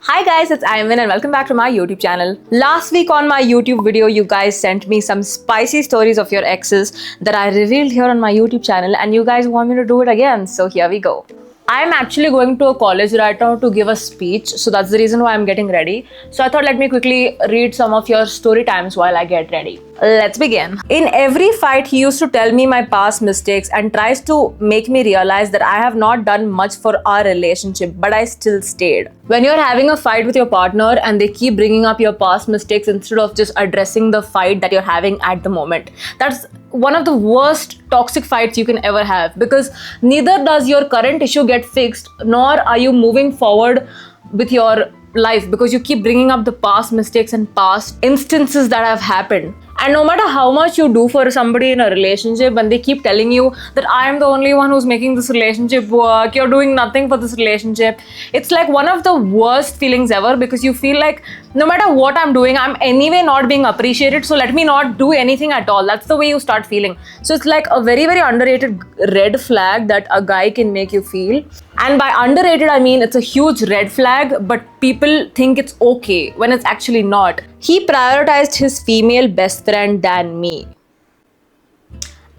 Hi guys, it's Ayman and welcome back to my YouTube channel. Last week on my YouTube video, you guys sent me some spicy stories of your exes that I revealed here on my YouTube channel and you guys want me to do it again, so here we go. I'm actually going to a college right now to give a speech, so that's the reason why I'm getting ready. So I thought let me quickly read some of your story times while I get ready. Let's begin. In every fight, he used to tell me my past mistakes and tries to make me realize that I have not done much for our relationship, but I still stayed. When you're having a fight with your partner and they keep bringing up your past mistakes instead of just addressing the fight that you're having at the moment, that's one of the worst toxic fights you can ever have, because neither does your current issue get fixed nor are you moving forward with your life because you keep bringing up the past mistakes and past instances that have happened. And no matter how much you do for somebody in a relationship, when they keep telling you that I am the only one who's making this relationship work, you're doing nothing for this relationship, it's like one of the worst feelings ever, because you feel like no matter what I'm doing, I'm anyway not being appreciated, so let me not do anything at all. That's the way you start feeling. So it's like a very, very underrated red flag that a guy can make you feel. And by underrated, I mean it's a huge red flag, but people think it's okay when it's actually not. He prioritized his female best friend than me.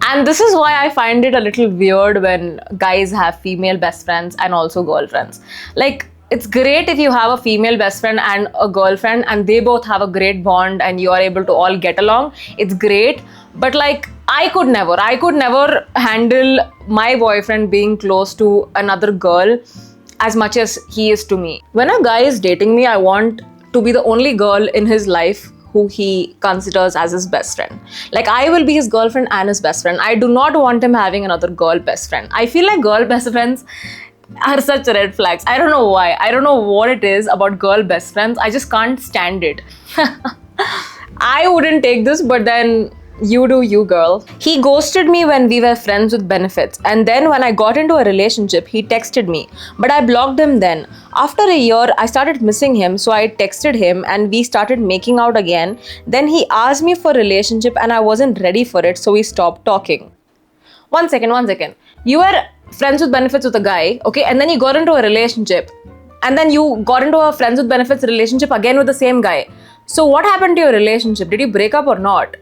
And this is why I find it a little weird when guys have female best friends and also girlfriends. Like, it's great if you have a female best friend and a girlfriend and they both have a great bond and you are able to all get along. It's great. But like, I could never handle my boyfriend being close to another girl as much as he is to me. When a guy is dating me, I want to be the only girl in his life who he considers as his best friend. Like, I will be his girlfriend and his best friend. I do not want him having another girl best friend. I feel like girl best friends are such red flags. I don't know why. I don't know what it is about girl best friends. I just can't stand it. I wouldn't take this, but then you do you, girl. He ghosted me when we were friends with benefits, and then when I got into a relationship, he texted me, but I blocked him then. After a year, I started missing him, so I texted him and we started making out again. Then he asked me for a relationship and I wasn't ready for it, so we stopped talking. One second. You were friends with benefits with a guy, okay, and then you got into a relationship, and then you got into a friends with benefits relationship again with the same guy. So what happened to your relationship? Did you break up or not?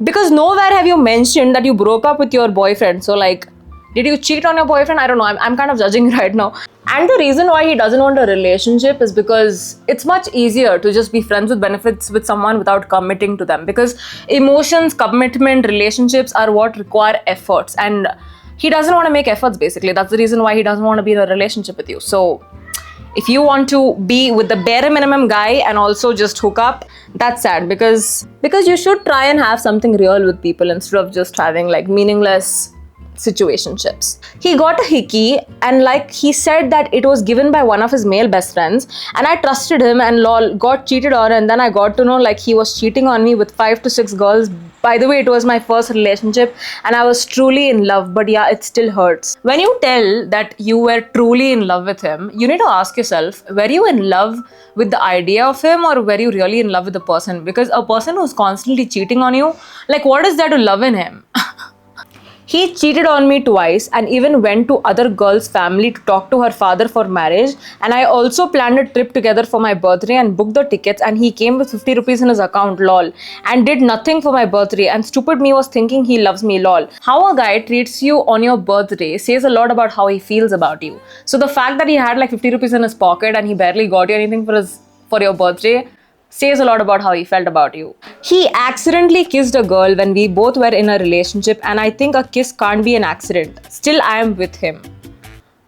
Because nowhere have you mentioned that you broke up with your boyfriend. So like, did you cheat on your boyfriend? I don't know. I'm kind of judging right now. And the reason why he doesn't want a relationship is because it's much easier to just be friends with benefits with someone without committing to them. Because emotions, commitment, relationships are what require efforts. And he doesn't want to make efforts, basically. That's the reason why he doesn't want to be in a relationship with you. So if you want to be with the bare minimum guy and also just hook up, that's sad, because you should try and have something real with people instead of just having like meaningless situationships. He got a hickey and like he said that it was given by one of his male best friends, and I trusted him and lol got cheated on, and then I got to know like he was cheating on me with 5 to 6 girls. By the way, it was my first relationship and I was truly in love, but yeah, it still hurts. When you tell that you were truly in love with him, you need to ask yourself, were you in love with the idea of him or were you really in love with the person? Because a person who's constantly cheating on you, like, what is there to love in him? He cheated on me twice and even went to other girl's family to talk to her father for marriage. And I also planned a trip together for my birthday and booked the tickets, and he came with 50 rupees in his account, lol, and did nothing for my birthday, and stupid me was thinking he loves me, lol. How a guy treats you on your birthday says a lot about how he feels about you. So the fact that he had like 50 rupees in his pocket and he barely got you anything for your birthday says a lot about how he felt about you. He accidentally kissed a girl when we both were in a relationship, and I think a kiss can't be an accident. Still, I am with him.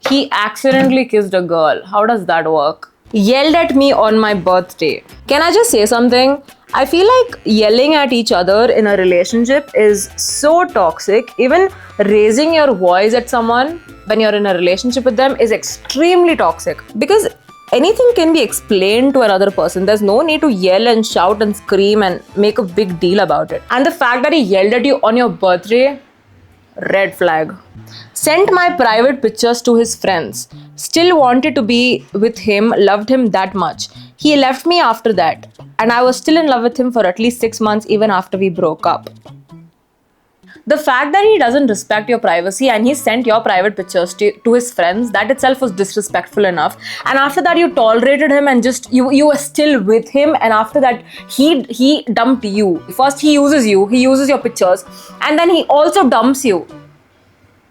He accidentally kissed a girl. How does that work? Yelled at me on my birthday. Can I just say something? I feel like yelling at each other in a relationship is so toxic. Even raising your voice at someone when you're in a relationship with them is extremely toxic, because anything can be explained to another person. There's no need to yell and shout and scream and make a big deal about it. And the fact that he yelled at you on your birthday, red flag. Sent my private pictures to his friends. Still wanted to be with him, loved him that much. He left me after that, and I was still in love with him for at least 6 months even after we broke up. The fact that he doesn't respect your privacy and he sent your private pictures to his friends, that itself was disrespectful enough. And after that, you tolerated him and just you were still with him. And after that, he dumped you. First, he uses your pictures, and then he also dumps you.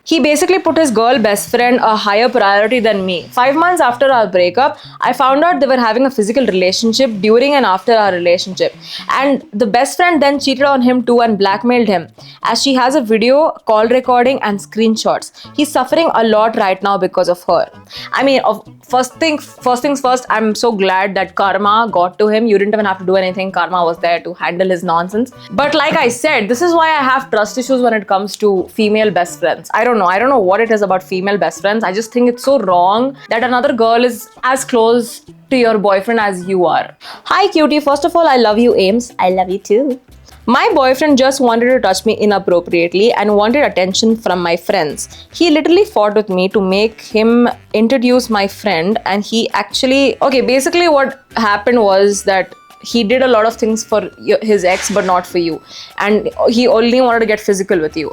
He basically put his girl best friend a higher priority than me. 5 months after our breakup, I found out they were having a physical relationship during and after our relationship. And the best friend then cheated on him too and blackmailed him, as she has a video, call recording, and screenshots. He's suffering a lot right now because of her. I mean, first things first, I'm so glad that karma got to him. You didn't even have to do anything. Karma was there to handle his nonsense. But like I said, this is why I have trust issues when it comes to female best friends. I don't know what it is about female best friends. I just think it's so wrong that another girl is as close to your boyfriend as you are. Hi cutie, first of all, I love you, Ames. I love you too. My boyfriend just wanted to touch me inappropriately and wanted attention from my friends. He literally fought with me to make him introduce my friend, and he actually... Okay, basically what happened was that he did a lot of things for his ex but not for you, and he only wanted to get physical with you.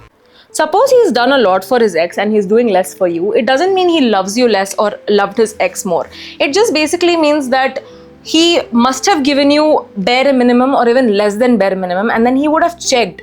Suppose he's done a lot for his ex and he's doing less for you. It doesn't mean he loves you less or loved his ex more. It just basically means that he must have given you bare minimum or even less than bare minimum, and then he would have checked.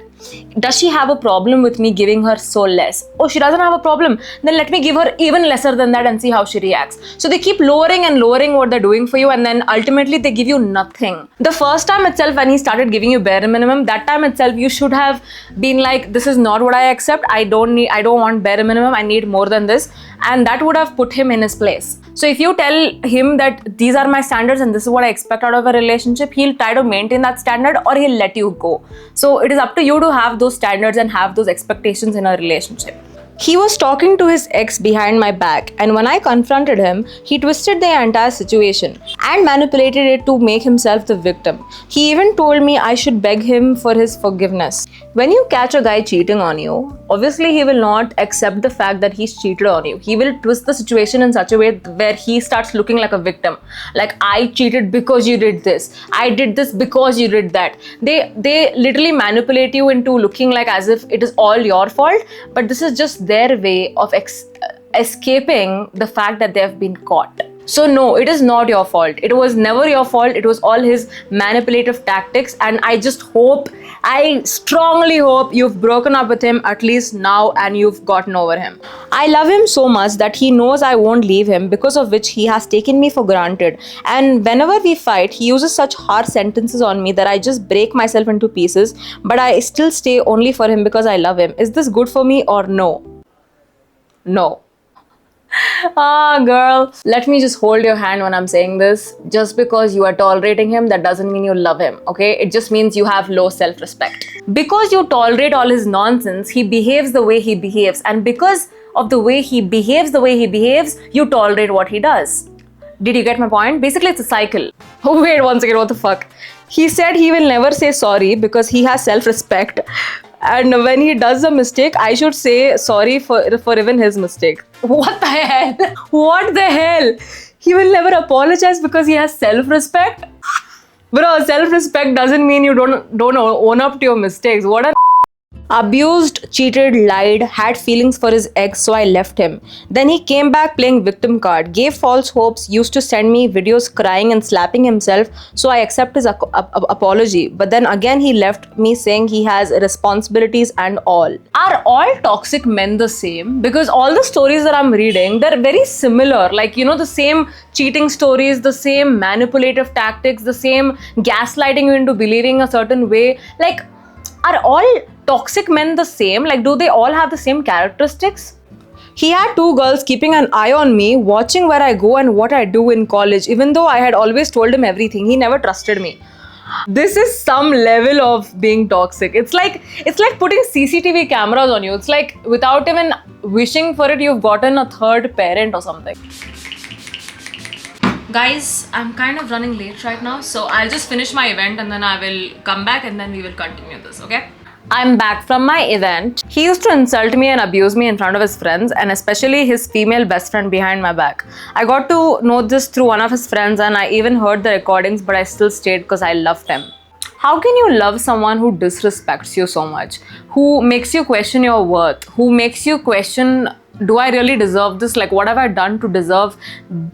Does she have a problem with me giving her so less? Oh, she doesn't have a problem. Then let me give her even lesser than that and see how she reacts. So they keep lowering and lowering what they're doing for you, and then ultimately they give you nothing. The first time itself when he started giving you bare minimum, that time itself you should have been like, this is not what I accept. I don't want bare minimum. I need more than this. And that would have put him in his place. So if you tell him that these are my standards and this is what I expect out of a relationship, he'll try to maintain that standard or he'll let you go. So it is up to you to have those standards and have those expectations in a relationship. He was talking to his ex behind my back, and when I confronted him, he twisted the entire situation and manipulated it to make himself the victim. He even told me I should beg him for his forgiveness. When you catch a guy cheating on you, obviously he will not accept the fact that he's cheated on you. He will twist the situation in such a way where he starts looking like a victim. Like, I cheated because you did this. I did this because you did that. They literally manipulate you into looking like as if it is all your fault, but this is just their way of escaping the fact that they have been caught. So no, it is not your fault. It was never your fault. It was all his manipulative tactics, and I strongly hope you've broken up with him at least now and you've gotten over him. I love him so much that he knows I won't leave him, because of which he has taken me for granted. And whenever we fight, he uses such harsh sentences on me that I just break myself into pieces, but I still stay only for him because I love him. Is this good for me or no? No. Ah, girl, let me just hold your hand when I'm saying this. Just because you are tolerating him, that doesn't mean you love him, okay? It just means you have low self-respect. Because you tolerate all his nonsense, he behaves the way he behaves. And because of the way he behaves, you tolerate what he does. Did you get my point? Basically, it's a cycle. Oh, wait, one second, what the fuck? He said he will never say sorry because he has self-respect. And when he does a mistake, I should say sorry for even his mistake. What the hell? What the hell? He will never apologize because he has self-respect? Bro, self-respect doesn't mean you don't own up to your mistakes. What a... Abused, cheated, lied, had feelings for his ex, so I left him. Then he came back playing victim card, gave false hopes, used to send me videos crying and slapping himself, so I accept his apology. But then again he left me saying he has responsibilities and all. Are all toxic men the same? Because all the stories that I'm reading, they're very similar. Like, you know, the same cheating stories, the same manipulative tactics, the same gaslighting you into believing a certain way. Like, are all toxic men the same? Like, do they all have the same characteristics? He had 2 girls keeping an eye on me, watching where I go and what I do in college. Even though I had always told him everything, he never trusted me. This is some level of being toxic. It's like putting CCTV cameras on you. It's like without even wishing for it, you've gotten a third parent or something. Guys, I'm kind of running late right now, so I'll just finish my event and then I will come back and then we will continue this, okay? I'm back from my event. He used to insult me and abuse me in front of his friends, and especially his female best friend behind my back. I got to know this through one of his friends and I even heard the recordings, but I still stayed because I loved him. How can you love someone who disrespects you so much, who makes you question your worth, who makes you question, do I really deserve this? Like, what have I done to deserve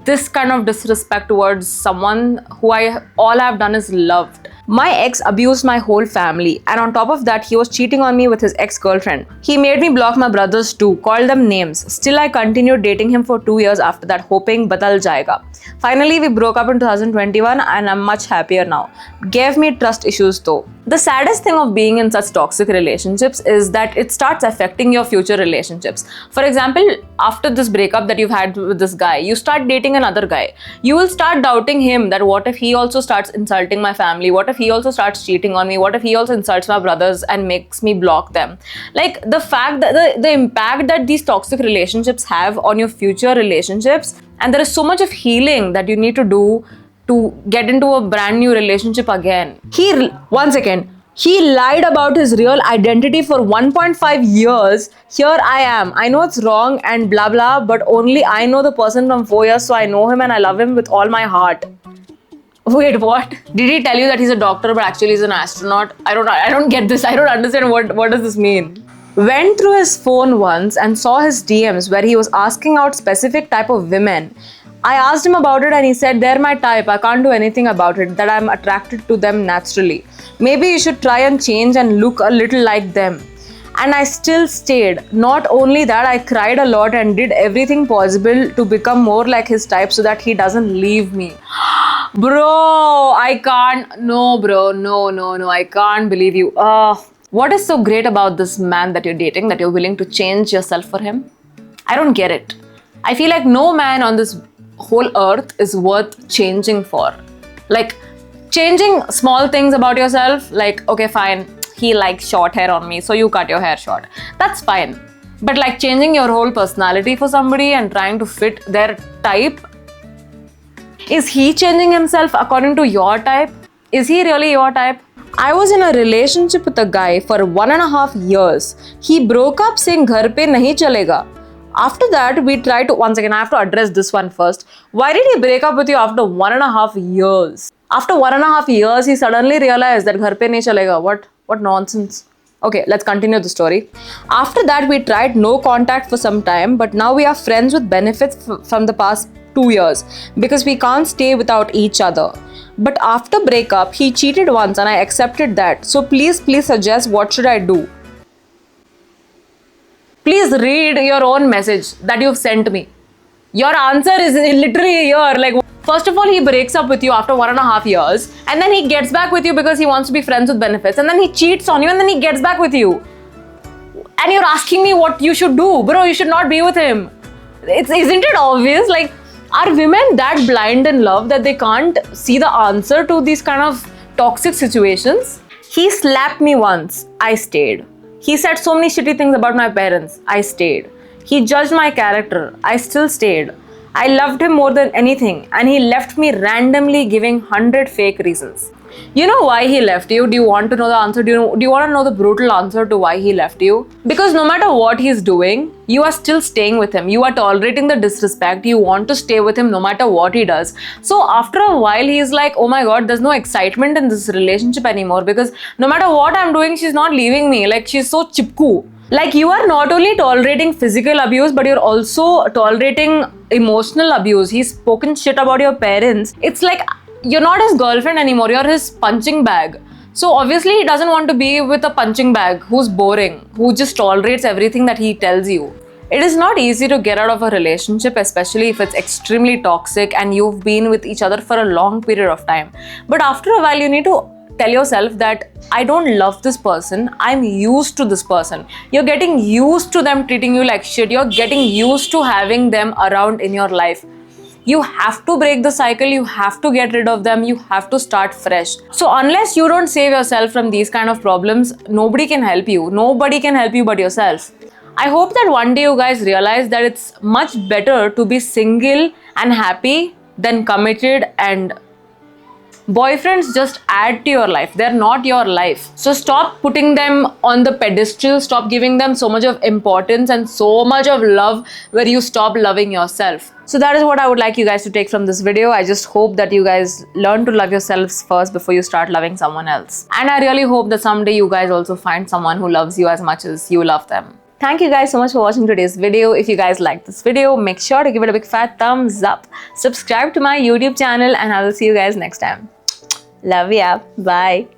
this kind of disrespect towards someone who all I've done is loved? My ex abused my whole family, and on top of that, he was cheating on me with his ex-girlfriend. He made me block my brothers too, called them names. Still, I continued dating him for 2 years after that, hoping badal jayega. Finally, we broke up in 2021 and I'm much happier now. Gave me trust issues though. The saddest thing of being in such toxic relationships is that it starts affecting your future relationships. For example, after this breakup that you've had with this guy, you start dating another guy. You will start doubting him that what if he also starts insulting my family? What if he also starts cheating on me? What if he also insults my brothers and makes me block them? Like, the fact that the impact that these toxic relationships have on your future relationships, and there is so much of healing that you need to do to get into a brand new relationship again. Once again, he lied about his real identity for 1.5 years. Here I am. I know it's wrong and blah blah, but only I know the person from 4 years, so I know him and I love him with all my heart. Wait, what? Did he tell you that he's a doctor but actually he's an astronaut? I don't get this. I don't understand what does this mean? Went through his phone once and saw his DMs where he was asking out specific type of women. I asked him about it and he said, they're my type, I can't do anything about it, that I'm attracted to them naturally. Maybe you should try and change and look a little like them. And I still stayed. Not only that, I cried a lot and did everything possible to become more like his type so that he doesn't leave me. Bro, I can't. No, bro. No. I can't believe you. What is so great about this man that you're dating that you're willing to change yourself for him? I don't get it. I feel like no man on this whole earth is worth changing for. Like, changing small things about yourself, like, okay, fine, he likes short hair on me, so you cut your hair short. That's fine. But like changing your whole personality for somebody and trying to fit their type, is he changing himself according to your type? Is he really your type? I was in a relationship with a guy for 1.5 years. He broke up saying ghar pe nahi chalega. After that, we tried to, once again, I have to address this one first. Why did he break up with you after 1.5 years? After 1.5 years, he suddenly realized that ghar pe nahi chalega. What nonsense. Okay, let's continue the story. After that, we tried no contact for some time, but now we are friends with benefits from the past 2 years because we can't stay without each other. But after breakup, he cheated once and I accepted that. So please suggest what should I do? Please read your own message that you've sent me. Your answer is literally here. Like, first of all, he breaks up with you after 1.5 years and then he gets back with you because he wants to be friends with benefits, and then he cheats on you and then he gets back with you. And you're asking me what you should do. Bro, you should not be with him. Isn't it obvious? Like, are women that blind in love that they can't see the answer to these kind of toxic situations? He slapped me once. I stayed. He said so many shitty things about my parents. I stayed. He judged my character. I still stayed. I loved him more than anything, and he left me randomly giving 100 fake reasons. You know why he left you? Do you want to know the answer? Do you want to know the brutal answer to why he left you? Because no matter what he's doing, you are still staying with him. You are tolerating the disrespect. You want to stay with him no matter what he does. So after a while, he's like, oh my god, there's no excitement in this relationship anymore because no matter what I'm doing, she's not leaving me. Like, she's so chipku. Like, you are not only tolerating physical abuse, but you're also tolerating emotional abuse. He's spoken shit about your parents. It's like, you're not his girlfriend anymore, you're his punching bag. So obviously he doesn't want to be with a punching bag who's boring, who just tolerates everything that he tells you. It is not easy to get out of a relationship, especially if it's extremely toxic and you've been with each other for a long period of time. But after a while, you need to tell yourself that I don't love this person, I'm used to this person. You're getting used to them treating you like shit. You're getting used to having them around in your life. You have to break the cycle, you have to get rid of them, you have to start fresh. So unless you don't save yourself from these kind of problems, nobody can help you. Nobody can help you but yourself. I hope that one day you guys realize that it's much better to be single and happy than committed and Boyfriends just add to your life. They're not your life. So stop putting them on the pedestal. Stop giving them so much of importance and so much of love where you stop loving yourself. So that is what I would like you guys to take from this video. I just hope that you guys learn to love yourselves first before you start loving someone else. And I really hope that someday you guys also find someone who loves you as much as you love them. Thank you guys so much for watching today's video. If you guys liked this video, make sure to give it a big fat thumbs up. Subscribe to my YouTube channel and I will see you guys next time. Love ya. Bye.